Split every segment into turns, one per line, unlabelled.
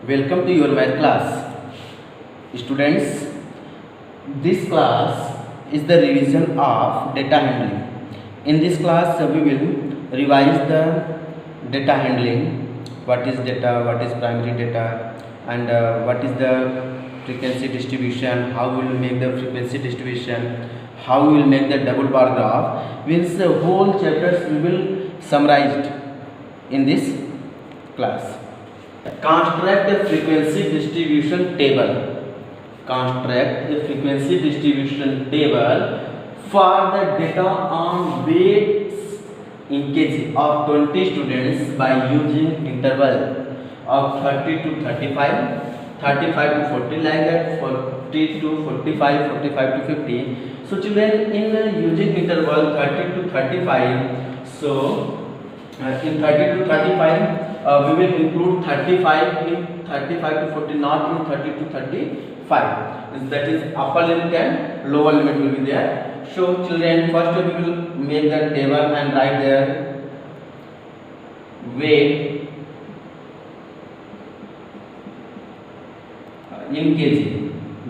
Welcome to your math class. Students, this class is the revision of data handling. In this class, we will revise the data handling. What is data, what is primary data, and what is the frequency distribution, how we will make the frequency distribution, how we will make the double bar graph. Means the whole chapters we will summarized in this class. Construct a frequency distribution table. Construct a frequency distribution table for the data on weights in kg of 20 students by using interval of 30 to 35, 35 to 40 like that, 40 to 45, 45 to 50. So children, in using interval 30 to 35, so in 30 to 35 we will include 35 in 35 to 40, not in 30 to 35. That is upper limit and lower limit will be there. So children, first we will make the table and write there weight in kg,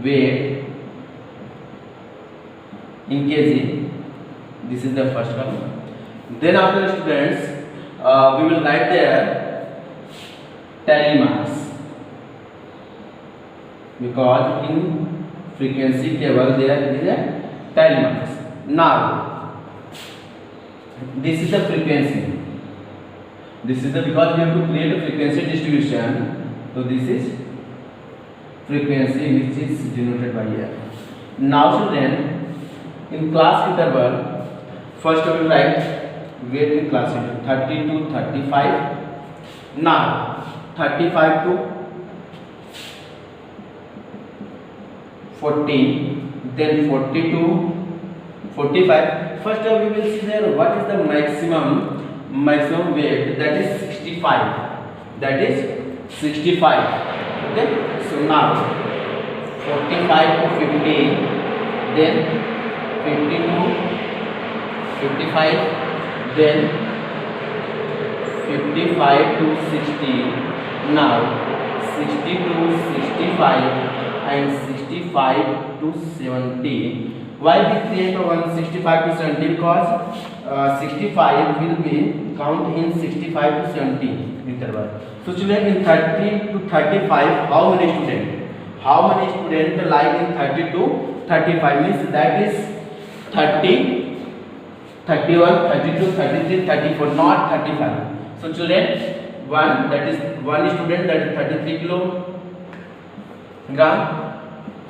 weight in kg. This is the first one. Then after students, we will write there tally marks, because in frequency table there is a tally marks. Now this is the frequency. This is the, because we have to create a frequency distribution. So this is frequency which is denoted by here. Now children, in class interval, first we will write weight in class interval 30 to 35. Now 35 to 40, then 40 to 45. First we will see there what is the maximum weight, that is 65. That is 65. Okay. So now 45 to 50, then 50 to 55, then 55 to 60. Now 60 to 65 and 65 to 70. Why we create one 65 to 70? Because 65 will be count in 65 to 70 interval. So children, in 30 to 35, how many students? How many students like in 30 to 35? Means that is 30, 31, 32, 33, 34, not 35. So children, one, that is one student, that is 33 kilogram.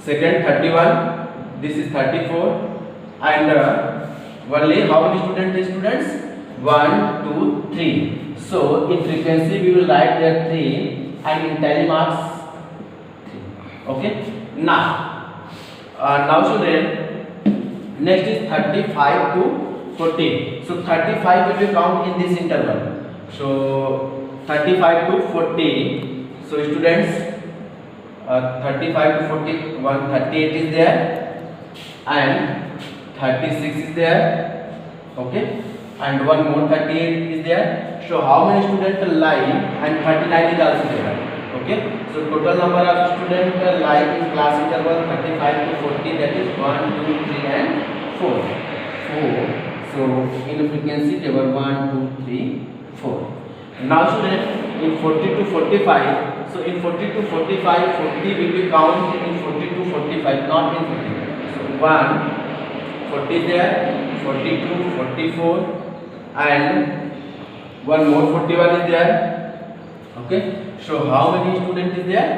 Second 31, this is 34, and only how many students? 1, 2, 3. So in frequency we will write there 3, and in tally marks 3. Okay. Now children, next is 35 to 40. So 35 will be count in this interval. So 35 to 40. So students, 35 to 40, 138 is there, and 36 is there. Okay, and one more 38 is there. So how many students lie? And 39 is also there. Okay, so total number of students lie in class interval 35 to 40, that is 1, 2, 3 and 4. So in frequency table 1, 2, 3, 4. Now students, in 40 to 45, so in 40 to 45, 40 will be counted in 40 to 45, not in 40. So 1, 40 is there, 42, 44, and one more 41 is there. Okay, so how many students is there?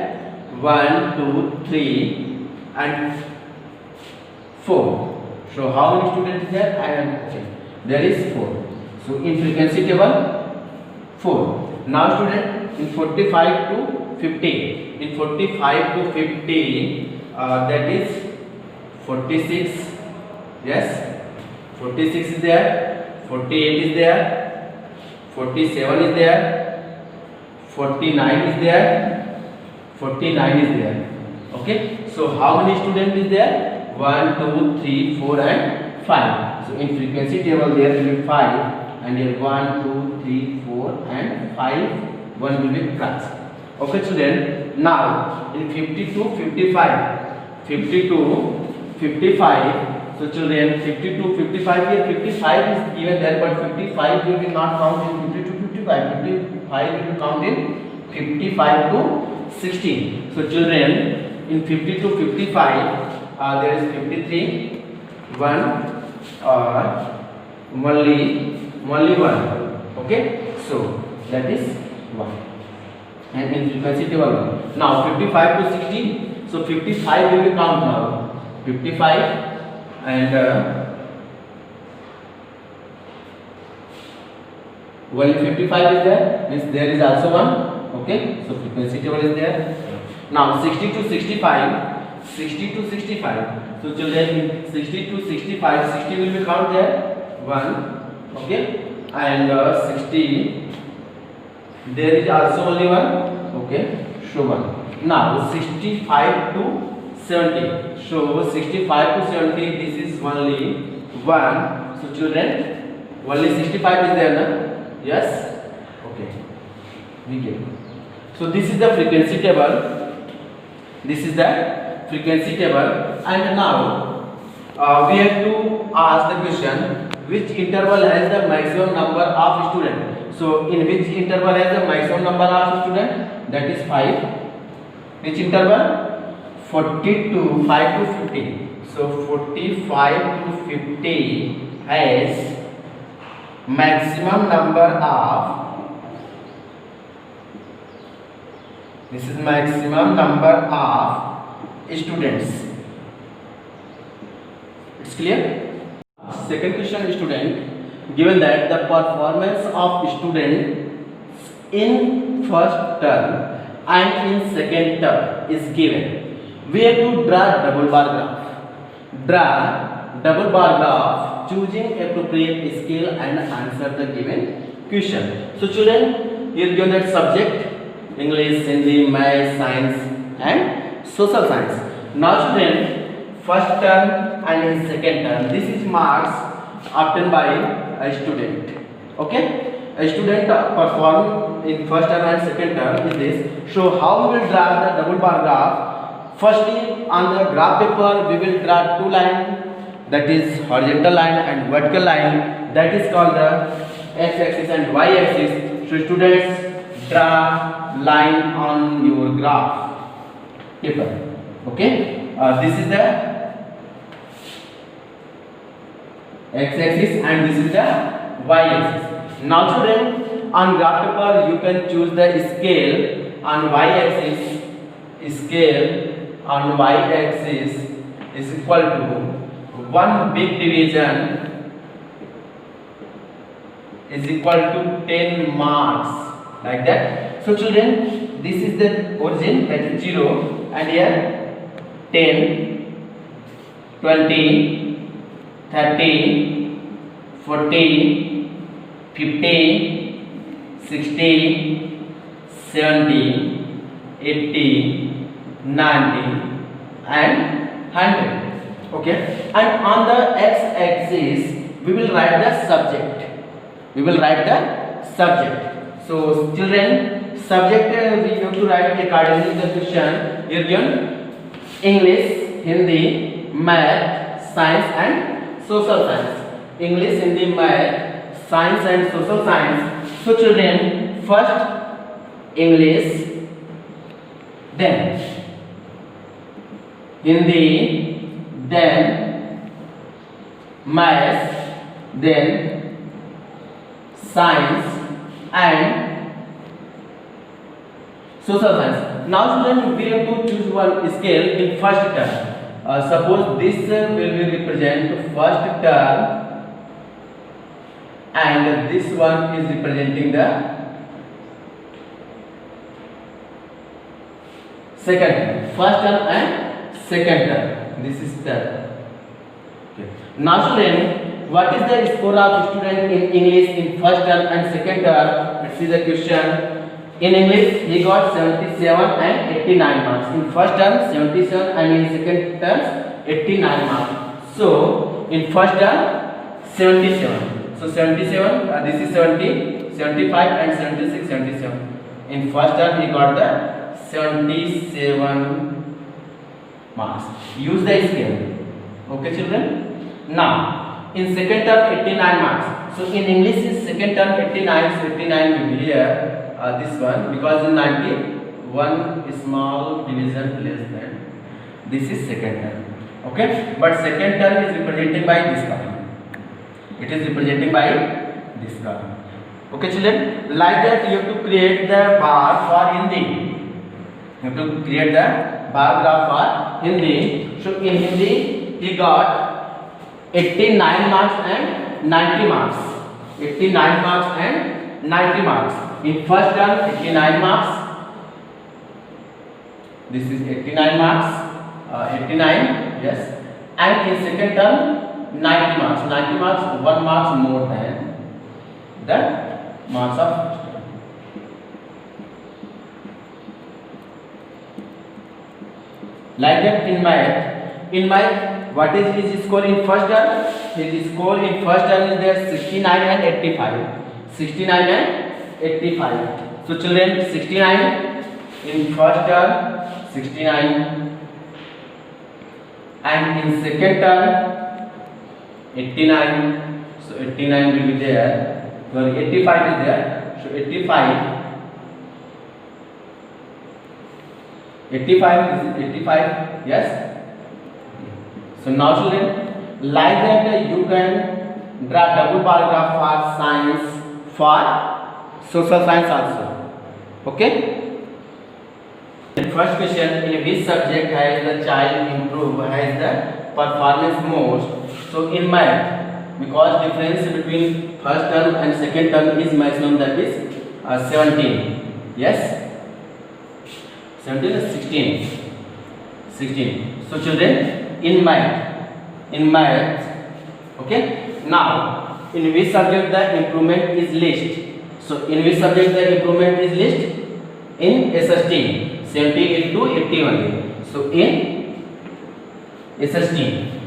1, 2, 3 and 4. So how many students is there? Okay, there is 4. So in frequency table 4. Now student, in 45 to 50, in 45 to 50, that is 46. Yes, 46 is there, 48 is there, 47 is there, 49 is there, 49 is there. Okay, so how many students is there? 1, 2, 3, 4 and 5. So in frequency table there will be 5, and here 1, 2, 3, 4 and 5, 1 will be class. Okay children, Now in 50 to 55, 50 to 55. So children, 50 to 55 here, 55 is given there, but 55 will be not count in 50 to 55. 55 will be count in 55 to 60. So children, in 50 to 55, there is 53, 1 or only 1. Okay, so that is 1. And in frequency table 1. Now 55 to 60. So 55 will be count now. 55 and only 55 is there, means there is also 1. Okay, so frequency table is there. Now 60 to 65, 60 to 65. So children, 60 to 65, 60 will be count there 1. Okay, and 60 there is also only 1. Okay, show 1. Now 65 to 70. So 65 to 70, this is only 1. So children, only 65 is there, na? Yes. Okay, we get. So this is the frequency table. This is the frequency table, and now we have to ask the question: which interval has the maximum number of students? So in which interval has the maximum number of students? That is 5. Which interval? 40 to 5 to 50. So 45 to 50 has maximum number of, this is maximum number of students. It's clear? Second question, student, given that the performance of students in first term and in second term is given, we have to draw double bar graph. Draw double bar graph choosing appropriate scale and answer the given question. So children, here given that subject: English, Hindi, Math, Science and Social Science. Now children, first term and in second term, this is marks obtained by a student. Okay, a student perform in first term and second term is this. So how we will draw the double bar graph? Firstly, on the graph paper we will draw two lines, that is horizontal line and vertical line, that is called the x-axis and y-axis. So students, draw line on your graph paper. Okay, this is the x-axis and this is the y-axis. Now children, on graph paper you can choose the scale on y-axis. Scale on y-axis is equal to one big division is equal to 10 marks, like that. So children, this is the origin, that is 0, and here 10, 20, 30, 40, 50, 60, 70, 80, 90 and 100. Okay, and on the x-axis we will write the subject. We will write the subject. So children, subject we have to write according to the question. Here given English, Hindi, Math, Science and Social Science. English, Hindi, Math, Science and Social Science. So children, first English, then Hindi, then Math, then Science and Social Science. Now children, we have to choose one scale in first term. Suppose this will be represent first term and this one is representing the second term. First term and second term. This is term. Okay. Now children, what is the score of student in English in first term and second term? Let's see the question. In English he got 77 and 89 marks. In first term 77 and in second term 89 marks. So in first term 77. So 77, this is 70, 75 and 76, 77. In first term he got the 77 marks. Use the scale. Okay, children. Now, in second term, 89 marks. So in English, is second term 89. So 89 will be here. This one, because in 90, one small division less than. This is second term. Okay, but second term is represented by this column. It is represented by this column. Okay, children. Like that, you have to create the bar for Hindi. You have to create the bar graph for Hindi. So in Hindi, he got 89 marks and 90 marks. 89 marks and 90 marks. In first term, 89 marks. This is 89 marks. 89, yes. And in second term, 90 marks. 90 marks, 1 marks more than the marks of first term. Like that in math. In math, what is his score in first term? His score in first term is there 69 and 85. 69 and 85. So children, 69 in first term, 69, and in second term, 89. So 89 will be there. Sorry, 85 is there. So 85. 85 is 85. Yes. So now children, like that you can draw double bar graph for science, for social science also. Okay. The first question, in which subject has the child improved, has the performance most? So in math, because difference between first term and second term is maximum, that is 17. Yes. 17 is 16. 16. So children, in math, okay. Now, in which subject the improvement is least? So in which subject the improvement is least? In SST, 70 into 80 only. So in SST,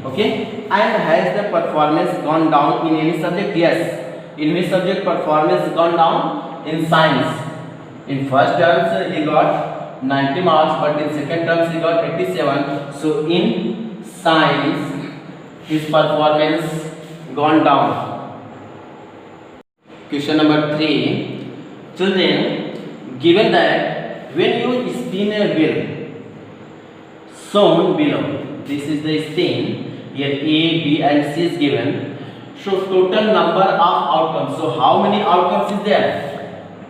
okay. And has the performance gone down in any subject? Yes. In which subject performance gone down? In science. In first terms he got 90 marks, but in second terms he got 87. So in science his performance gone down. Question number 3. Children, given that when you spin a wheel shown below, this is the spin, here A, B and C is given. So total number of outcomes. So how many outcomes is there?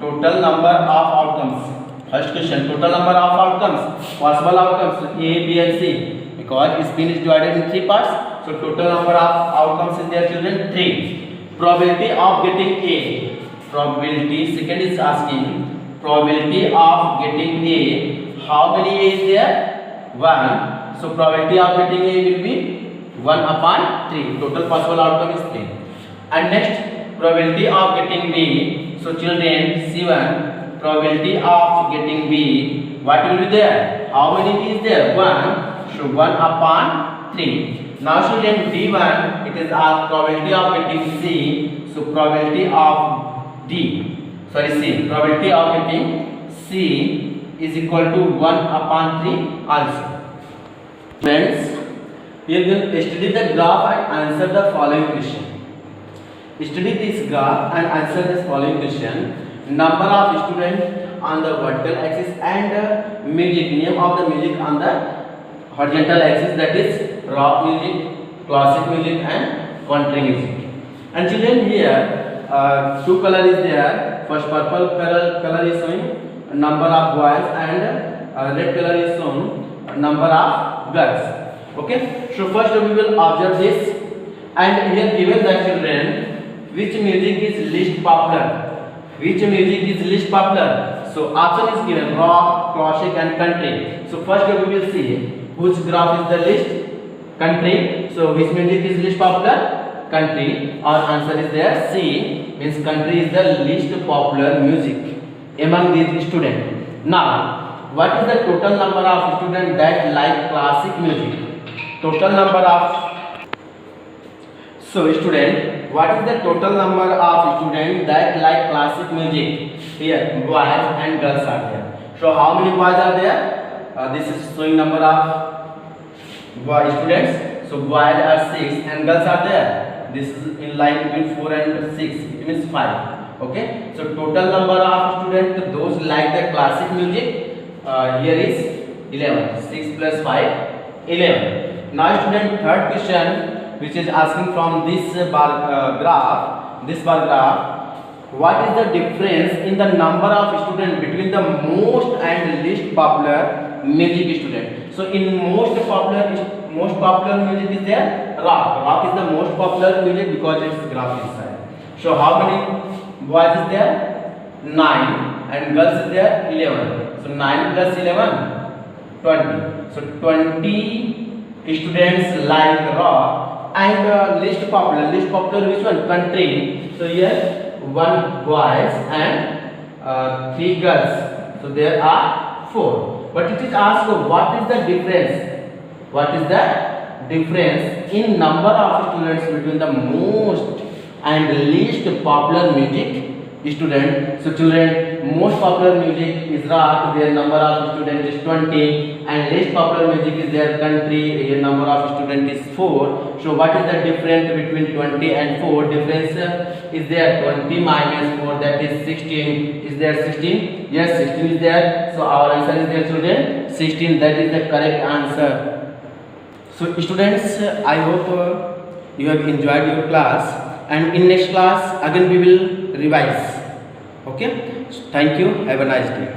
Total number of outcomes. First question, total number of outcomes, possible outcomes, A, B and C. Because spin is divided in 3 parts. So total number of outcomes is there, children, 3. Probability of getting A. Probability, second is asking, probability of getting A. How many A is there? 1. So probability of getting A will be 1 upon 3. Total possible outcome is 3. And next, probability of getting B. So children, C1. Probability of getting B. What will be there? How many B is there? 1. So 1 upon 3. Now children, D1, it is our probability of getting C. So probability of probability of getting C is equal to 1 upon 3 also. Friends, we are going to study the graph and answer the following question. Study this graph and answer this following question. Number of students on the vertical axis and music, name of the music on the horizontal axis, that is rock music, classic music and country music. And children, here 2 color is there. First purple color is showing number of boys and red color is shown number of girls. Okay. So first we will observe this, and here given the children which music is least popular. Which music is least popular? So option is given rock, classic and country. So first we will see which graph is the least. Country. So which music is least popular? Country. Our answer is there. C means country is the least popular music among these students. Now, what is the total number of students that like classic music? Total number of. So student, what is the total number of students that like classic music? Here boys and girls are there. So So how many boys are there? This is showing number of students. So boys are 6 and girls are there. This is in line between 4 and 6. It means 5. Okay. So total number of students, those like the classic music, here is 11. 6 plus 5, 11. Now student, third question, which is asking from this bar graph. What is the difference in the number of students between the most and least popular music student? So in most popular music is there rock. Rock is the most popular music because its graph inside. So how many boys is there? 9 and girls is there 11. So 9 plus 11, 20. So 20 students like rock and least popular which one? Country. So here 1 boys and 3 girls. So there are 4. But it is asked what is the difference? What is the difference in number of students between the most and least popular music student? So children, most popular music is rock, their number of students is 20, and least popular music is their country, their number of students is 4. So what is the difference between 20 and 4? Difference is there 20 minus 4, that is 16. Is there 16? Yes, 16 is there. So our answer is there children, 16. That is the correct answer. So students, I hope you have enjoyed your class, and in next class again we will revise. Okay, thank you, have a nice day.